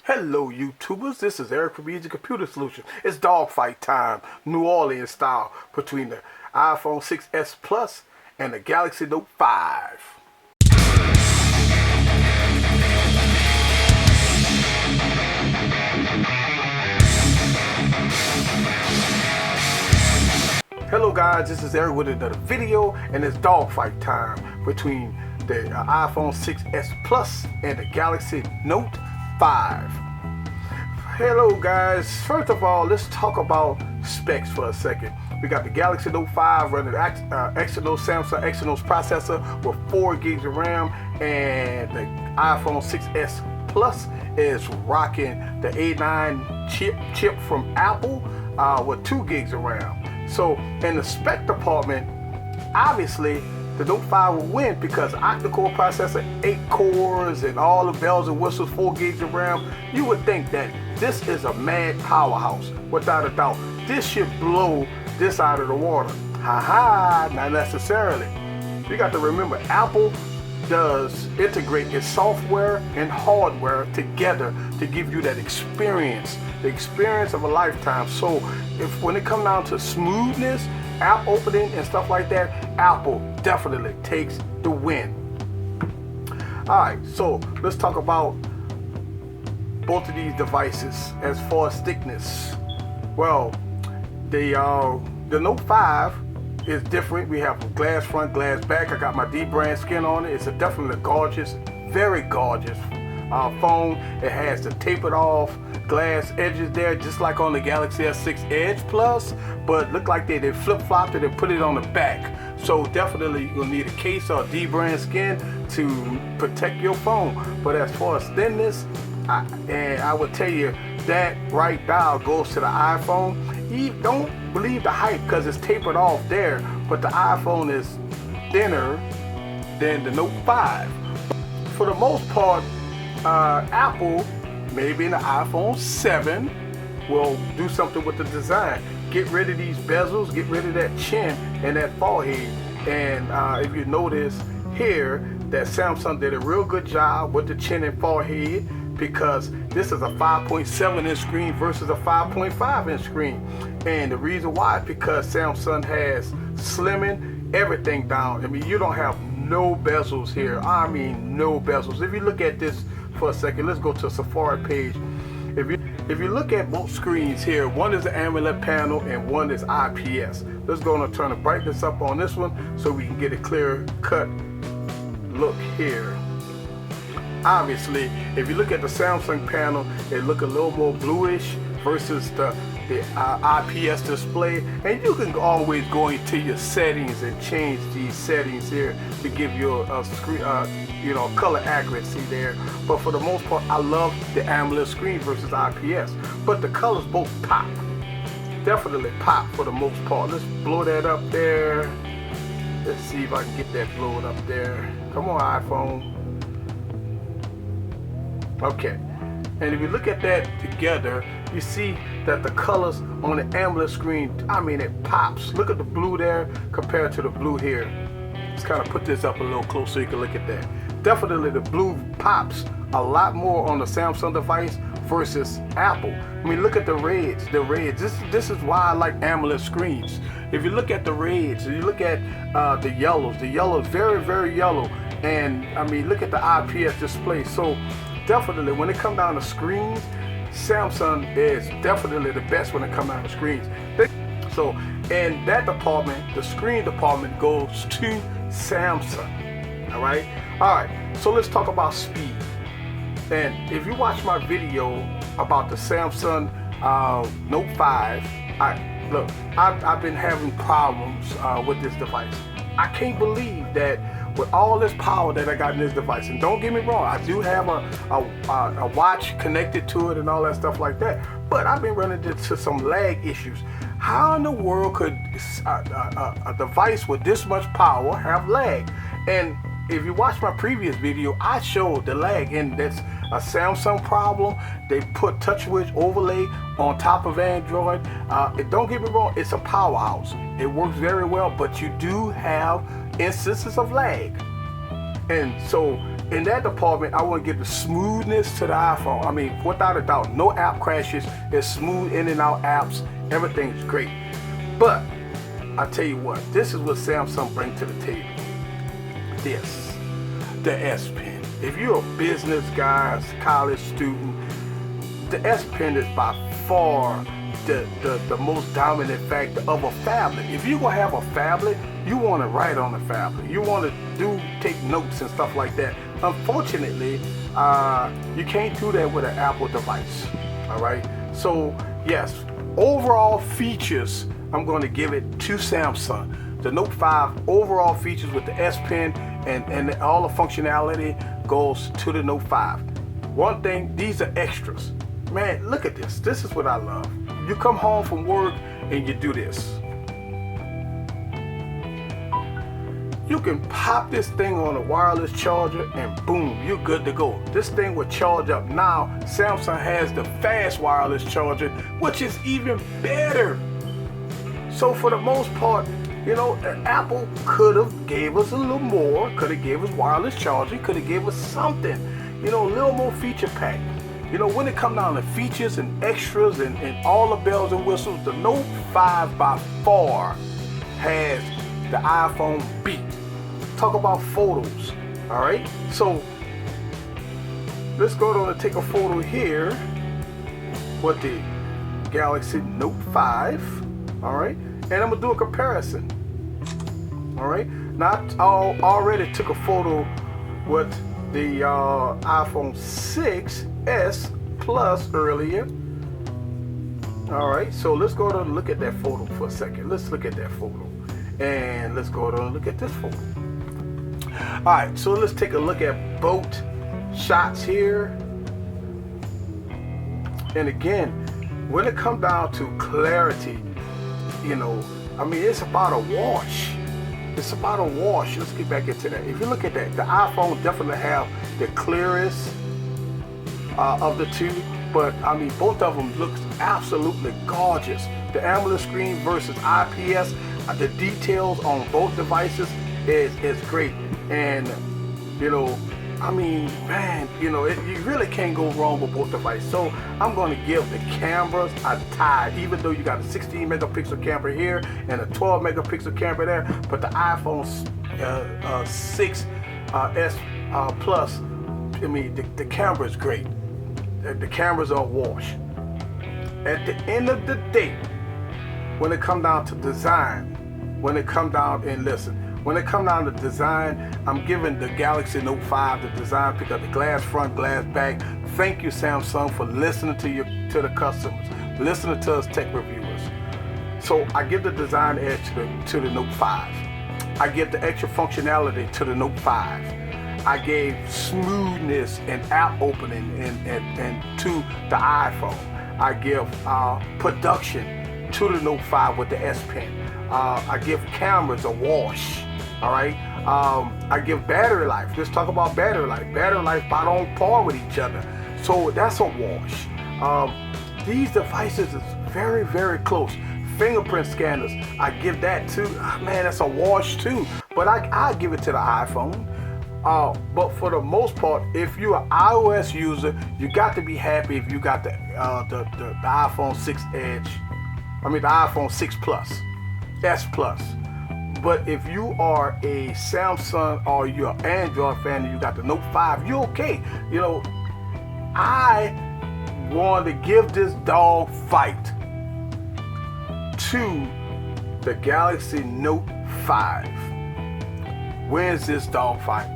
Hello YouTubers, this is Eric from Easy Computer Solutions. It's dogfight time, New Orleans style, between the iPhone 6s Plus and the Galaxy Note 5. Hello guys, this is Eric with another video, and it's dogfight time between the iPhone 6s Plus and the Galaxy Note 5. Hello guys, first of all, let's talk about specs for a second. We got the Galaxy Note 5 running Exynos Samsung Exynos processor with 4 gigs of RAM, and the iPhone 6s Plus is rocking the A9 chip from Apple with 2 gigs of RAM. So in the spec department, obviously the Note 5 will win because octa-core processor, 8 cores, and all the bells and whistles, 4 gigs of RAM. You would think that this is a mad powerhouse, without a doubt. This should blow this out of the water. Haha, not necessarily. You got to remember, Apple does integrate its software and hardware together to give you that experience, the experience of a lifetime. So when it comes down to smoothness, app opening and stuff like that, Apple definitely takes the win. Alright, so let's talk about both of these devices as far as thickness. Well, the Note 5 is different. We have glass front, glass back. I got my D brand skin on it. It's a definitely gorgeous, very gorgeous phone. It has the tapered off glass edges there, just like on the Galaxy S6 Edge Plus, but look like they flip-flopped it and put it on the back. So definitely you'll need a case or D brand skin to protect your phone. But as far as thinness, I would tell you that right now goes to the iPhone. You don't believe the hype because it's tapered off there, but the iPhone is thinner than the Note 5. For the most part, Apple, maybe in the iPhone 7, will do something with the design. Get rid of these bezels, get rid of that chin and that forehead. And if you notice here, that Samsung did a real good job with the chin and forehead, because this is a 5.7 inch screen versus a 5.5 inch screen. And the reason why is because Samsung has slimming everything down. I mean, you don't have no bezels here. I mean, no bezels. If you look at this for a second, let's go to a Safari page. If you look at both screens here, one is the AMOLED panel and one is IPS. Let's go and turn the brightness up on this one so we can get a clear cut look here. Obviously, if you look at the Samsung panel, it look a little more bluish versus the IPS display. And you can always go into your settings and change these settings here to give you a screen, color accuracy there. But for the most part, I love the AMOLED screen versus IPS. But the colors both pop, definitely pop for the most part. Let's blow that up there. Let's see if I can get that blown up there. Come on, iPhone. Okay, and if you look at that together, you see that the colors on the AMOLED screen, I mean, it pops. Look at the blue there compared to the blue here. Let's kind of put this up a little closer so you can look at that. Definitely the blue pops a lot more on the Samsung device versus Apple. I mean, look at the reds. The reds. This is why I like AMOLED screens. If you look at the reds, if you look at the yellows very, very yellow. And I mean, look at the IPS display. So definitely, when it comes down to screens, Samsung is definitely the best when it comes down to screens. So in that department, the screen department goes to Samsung. All right. So let's talk about speed. And if you watch my video about the Samsung Note 5, I've been having problems with this device. I can't believe that with all this power that I got in this device, and don't get me wrong, I do have a watch connected to it and all that stuff like that, but I've been running into some lag issues. How in the world could a device with this much power have lag? And if you watch my previous video, I showed the lag, and that's a Samsung problem. They put TouchWiz overlay on top of Android. Don't get me wrong, it's a powerhouse. It works very well, but you do have instances of lag. And so in that department, I want to give the smoothness to the iPhone. I mean, without a doubt, no app crashes. It's smooth in and out apps. Everything's great. But I tell you what, this is what Samsung brings to the table. This, the S Pen. If you're a business guy, a college student, the S Pen is by far the most dominant factor of a phablet. If you're gonna have a phablet, you want to write on a phablet. You want to take notes and stuff like that. Unfortunately, you can't do that with an Apple device. All right. So yes, overall features, I'm going to give it to Samsung. The Note 5 overall features with the S Pen and all the functionality goes to the Note 5. One thing, these are extras. Man, look at this. This is what I love. You come home from work and you do this. You can pop this thing on a wireless charger and boom, you're good to go. This thing will charge up. Now, Samsung has the fast wireless charger, which is even better. So for the most part, you know, Apple could have gave us a little more, could have gave us wireless charging, could have gave us something, you know, a little more feature pack. You know, when it comes down to features and extras and all the bells and whistles, the Note 5 by far has the iPhone beat. Talk about photos, all right? So let's go down and take a photo here with the Galaxy Note 5, all right? And I'm gonna do a comparison, all right? Now, I already took a photo with the iPhone 6s Plus earlier. All right, so let's go down and look at that photo for a second. Let's look at that photo. And let's go down and look at this photo. All right, so let's take a look at both shots here. And again, when it comes down to clarity, you know, I mean, it's about a wash. It's about a wash. Let's get back into that. If you look at that, the iPhone definitely have the clearest of the two, but I mean, both of them looks absolutely gorgeous. The AMOLED screen versus IPS, the details on both devices is great. And you know, I mean, man, you know, you really can't go wrong with both devices. So I'm going to give the cameras a tie, even though you got a 16 megapixel camera here and a 12 megapixel camera there. But the iPhone 6s Plus, I mean, the camera is great. The cameras are wash. At the end of the day, when it comes down to design, when it comes down and listen, when it comes down to design, I'm giving the Galaxy Note 5 the design pick up, the glass front, glass back. Thank you, Samsung, for listening to the customers, listening to us tech reviewers. So I give the design edge to the Note 5. I give the extra functionality to the Note 5. I gave smoothness and app opening and to the iPhone. I give production to the Note 5 with the S Pen. I give cameras a wash. All right. I give battery life. Let's talk about battery life. Battery life about on par with each other. So that's a wash. These devices is very, very close. Fingerprint scanners, I give that too. Man, that's a wash too. But I give it to the iPhone. But for the most part, if you're an iOS user, you got to be happy if you got the iPhone 6 Edge. I mean the iPhone 6 Plus, S Plus. But if you are a Samsung or you're an Android fan and you got the Note 5, you're okay. You know, I want to give this dog fight to the Galaxy Note 5. Where's this dog fight?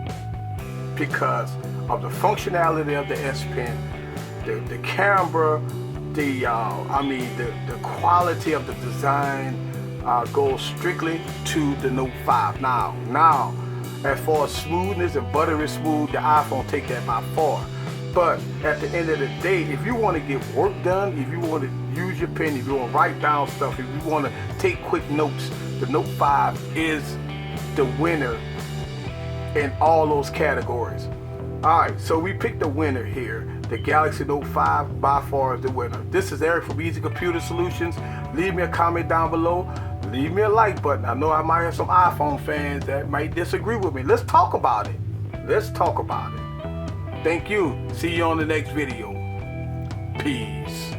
Because of the functionality of the S Pen, the camera, the quality of the design goes strictly to the Note 5. Now, as far as smoothness and buttery smooth, the iPhone take that by far. But at the end of the day, if you want to get work done, if you want to use your pen, if you want to write down stuff, if you want to take quick notes, the Note 5 is the winner in all those categories. All right, so we picked the winner here. The Galaxy Note 5 by far is the winner. This is Eric from Easy Computer Solutions. Leave me a comment down below. Leave me a like button. I know I might have some iPhone fans that might disagree with me. Let's talk about it. Let's talk about it. Thank you. See you on the next video. Peace.